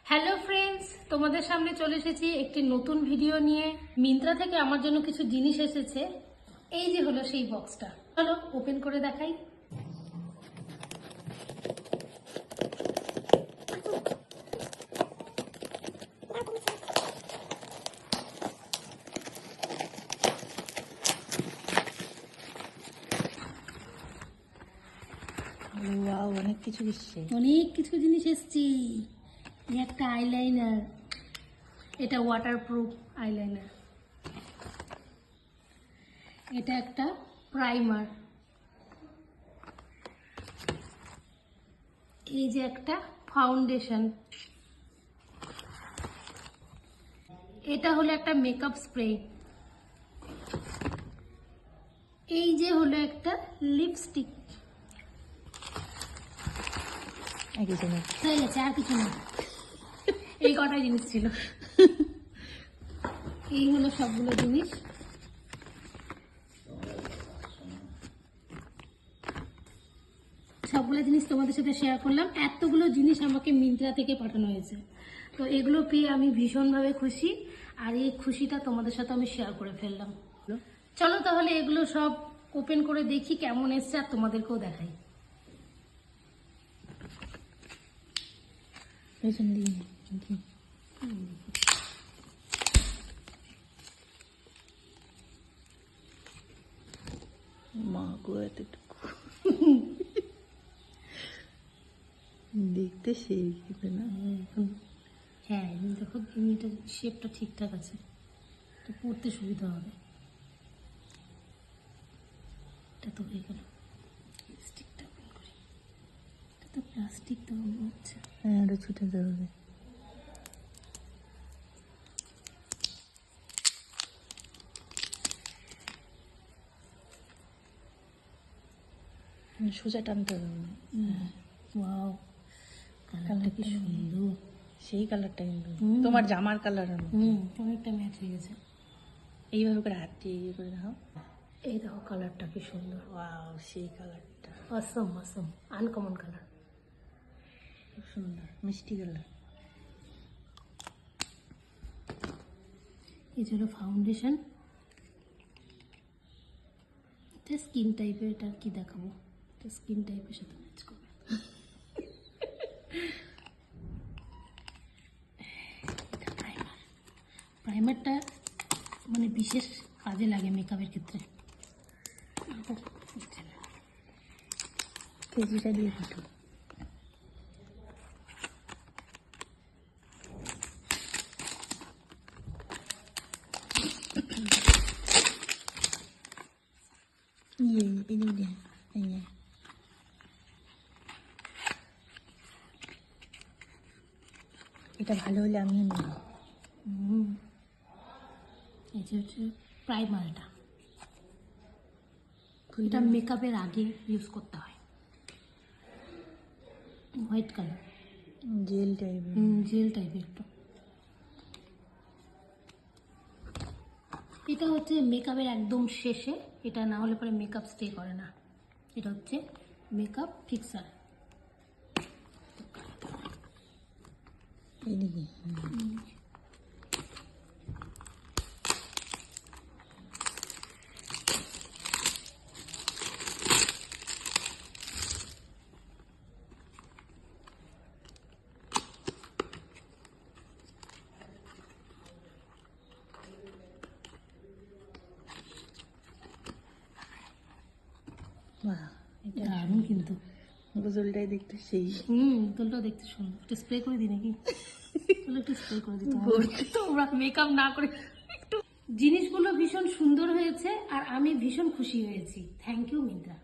Hello friends, তোমাদের সামনে চলে এসেছি একটি নতুন ভিডিও নিয়ে। মিন্ত্রা থেকে আমার জন্য কিছু জিনিস এসেছে। এই যে হলো সেই বক্সটা, চলো ওপেন করে দেখাই। অনেক কিছু এসছে, অনেক কিছু জিনিস এসেছি। এই একটা আইলাইনার, এটা ওয়াটারপ্রুফ আইলাইনার। এটা একটা প্রাইমার। এই যে একটা ফাউন্ডেশন। এটা হলো একটা মেকআপ স্প্রে। এই যে হলো একটা লিপস্টিক। হয়ে গেছে, আর কিছু না। এই কটাই জিনিস ছিল। এই হলো সবগুলো জিনিস। সবগুলো জিনিস তোমাদের সাথে শেয়ার করলাম। এতগুলো জিনিস আমাকে মিন্ত্রা থেকে পাঠানো হয়েছে, তো এগুলো পেয়ে আমি ভীষণভাবে খুশি। আর এই খুশিটা তোমাদের সাথে আমি শেয়ার করে ফেললাম। চলো তাহলে এগুলো সব ওপেন করে দেখি কেমন এসছে, আর তোমাদেরকেও দেখাই। মা গো, এতটুকু দেখতে সেই না। হ্যাঁ, দেখো এমনিটা শেপটা ঠিকঠাক আছে, তো পড়তে সুবিধা হবে। এটা তো হয়ে গেল। স্টিকটা ওপেন করি। এটা তো প্লাস্টিক তো মনে হচ্ছে। হ্যাঁ, আরো ছুটে যাবে। সোজা টানতে হবে। ওয়াও, কালারটা কি সুন্দর। সেই কালারটা কিন্তু তোমার জামার কালার। অনেকটা ম্যাচ হয়ে গেছে। এইভাবে করে হাত দিয়ে ইয়ে করে দাও। এই দেখো কালারটা কি সুন্দর। ওয়াও, সেই কালারটা অসম অসম, আনকমন কালার, খুব সুন্দর মিষ্টি কালার। এই যে হলো ফাউন্ডেশন। এটা স্কিন টাইপের, এটা কি দেখাবো, এটা স্কিন টাইপের সাথে ম্যাচ করবে। এটা প্রাইমার। প্রাইমারটা মানে বিশেষ কাজে লাগে মেকআপের ক্ষেত্রে। কেজিটা দিয়ে কাটো। এটা ভালো হলে আমিও নেব। এই যে হচ্ছে প্রাইমার। এটা মেকআপের আগে ইউজ করতে হয়। হোয়াইট কালার, জেল টাইপের। জেল টাইপের একটু। এটা হচ্ছে মেকআপের একদম শেষে, এটা না হলে পরে মেকআপ স্টে করে না। এটা হচ্ছে মেকআপ ফিক্সার। এইদিকে দারুণ কিন্তু। গোজলটাই দেখতে সেই। তোলটাও দেখতে সুন্দর। একটু স্প্রে করে দিই নাকি? একটু স্প্রে করে দিই তোমরা মেকআপ না করে একটু। জিনিসগুলো ভীষণ সুন্দর হয়েছে আর আমি ভীষণ খুশি হয়েছি। Thank you Myntra.